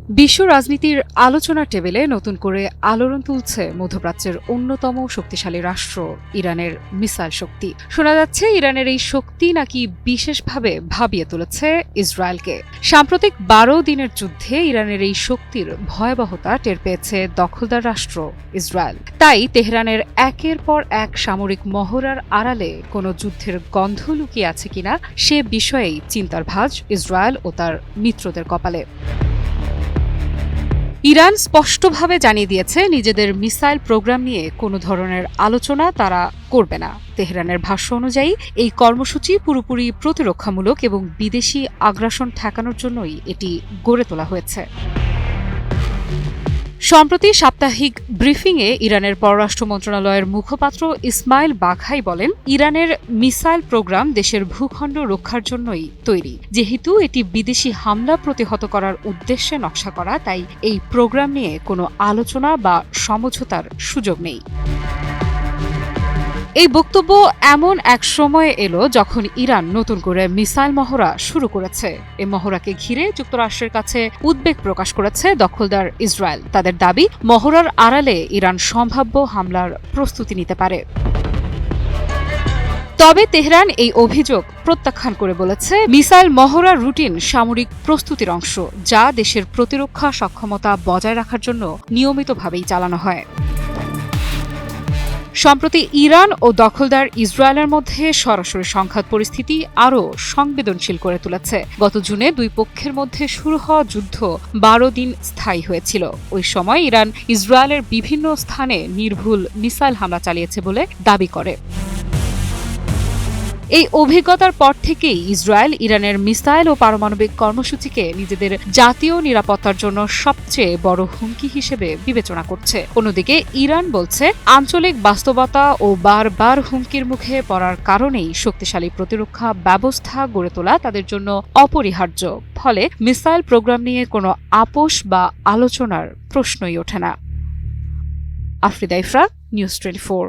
বিশ্ব রাজনীতির আলোচনার টেবিলে নতুন করে আলোড়ন তুলছে মধ্যপ্রাচ্যের অন্যতম শক্তিশালী রাষ্ট্র ইরানের মিসাইল শক্তি। শোনা যাচ্ছে ইরানের এই শক্তি নাকি বিশেষভাবে ভাবিয়ে তুলেছে ইসরায়েলকে। সাম্প্রতিক ১২ দিনের যুদ্ধে ইরানের এই শক্তির ভয়াবহতা টের পেয়েছে দখলদার রাষ্ট্র ইসরায়েল। তাই তেহরানের একের পর এক সামরিক মহড়ার আড়ালে কোনো যুদ্ধের গন্ধ লুকিয়ে আছে কিনা সে বিষয়েই চিন্তার ভাঁজ ইসরায়েল ও তার মিত্রদের কপালে। ইরান স্পষ্টভাবে জানিয়ে দিয়েছে নিজেদের মিসাইল প্রোগ্রাম নিয়ে কোনো ধরনের আলোচনা তারা করবে না। তেহরানের ভাষ্য অনুযায়ী এই কর্মসূচি পুরোপুরি প্রতিরক্ষামূলক এবং বিদেশি আগ্রাসন ঠেকানোর জন্যই এটি গড়ে তোলা হয়েছে। সম্প্রতি সাপ্তাহিক ব্রিফিংয়ে ইরানের পররাষ্ট্র মন্ত্রণালয়ের মুখপাত্র ইসমাইল বাঘাই বলেন, ইরানের মিসাইল প্রোগ্রাম দেশের ভূখণ্ড রক্ষার জন্যই তৈরি। যেহেতু এটি বিদেশি হামলা প্রতিহত করার উদ্দেশ্যে নকশা করা, তাই এই প্রোগ্রাম নিয়ে কোনো আলোচনা বা সমঝোতার সুযোগ নেই। এই বক্তব্য এমন এক সময়ে এলো যখন ইরান নতুন করে মিসাইল মহড়া শুরু করেছে। এই মহড়াকে ঘিরে যুক্তরাষ্ট্রের কাছে উদ্বেগ প্রকাশ করেছে দখলদার ইসরায়েল। তাদের দাবি, মহড়ার আড়ালে ইরান সম্ভাব্য হামলার প্রস্তুতি নিতে পারে। তবে তেহরান এই অভিযোগ প্রত্যাখ্যান করে বলেছে, মিসাইল মহড়া রুটিন সামরিক প্রস্তুতির অংশ, যা দেশের প্রতিরক্ষা সক্ষমতা বজায় রাখার জন্য নিয়মিতভাবেই চালানো হয়। সম্প্রতি ইরান ও দখলদার ইসরায়েলের মধ্যে সরাসরি সংঘাত পরিস্থিতি আরও সংবেদনশীল করে তুলেছে। গত জুনে দুই পক্ষের মধ্যে শুরু হওয়া যুদ্ধ ১২ দিন স্থায়ী হয়েছিল। ওই সময় ইরান ইসরায়েলের বিভিন্ন স্থানে নির্ভুল মিসাইল হামলা চালিয়েছে বলে দাবি করে। এই অভিজ্ঞতার পর থেকেই ইসরায়েল ইরানের মিসাইল ও পারমাণবিক কর্মসূচিকে নিজেদের জাতীয় নিরাপত্তার জন্য সবচেয়ে বড় হুমকি হিসেবে বিবেচনা করছে। অন্যদিকে ইরান বলছে, আঞ্চলিক বাস্তবতা ও বারবার হুমকির মুখে পড়ার কারণেই শক্তিশালী প্রতিরক্ষা ব্যবস্থা গড়ে তোলা তাদের জন্য অপরিহার্য। ফলে মিসাইল প্রোগ্রাম নিয়ে কোনো আপোষ বা আলোচনার প্রশ্নই ওঠে না। আফরিদা ইফরা, নিউজ 24।